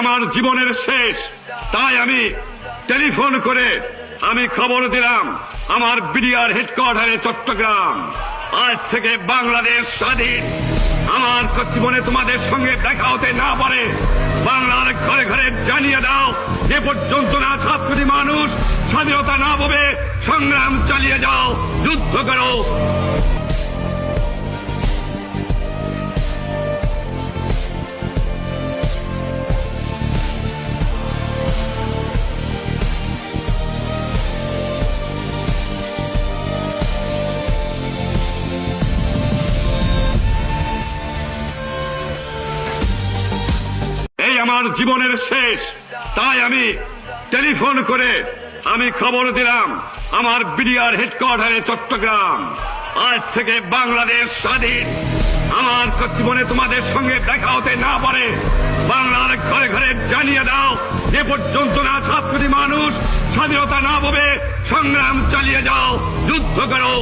আমার জীবনের শেষ, তাই আমি টেলিফোন করে আমি খবর দিলাম আমার বিডিআর হেডকোয়ার্টারে চট্টগ্রাম, আজ থেকে বাংলাদেশ স্বাধীন। আমার জীবনে তোমাদের সঙ্গে দেখা হতে না পারে, বাংলার ঘরে ঘরে জানিয়ে দাও, যে পর্যন্ত না ছাত্রী মানুষ স্বাধীনতা না পাবে, সংগ্রাম চালিয়ে যাও, যুদ্ধ করো। আমার জীবনের শেষ, তাই আমি টেলিফোন করে আমি খবর দিলাম আমার বিডিআর হেডকোয়ার্টারে চট্টগ্রাম, আজ থেকে বাংলাদেশ স্বাধীন। আমার জীবনে তোমাদের সঙ্গে দেখা হতে না পারে, বাংলার ঘরে ঘরে জানিয়ে দাও, যে পর্যন্ত না ছাত্রী মানুষ স্বাধীনতা না পাবে, সংগ্রাম চালিয়ে যাও, যুদ্ধ করো।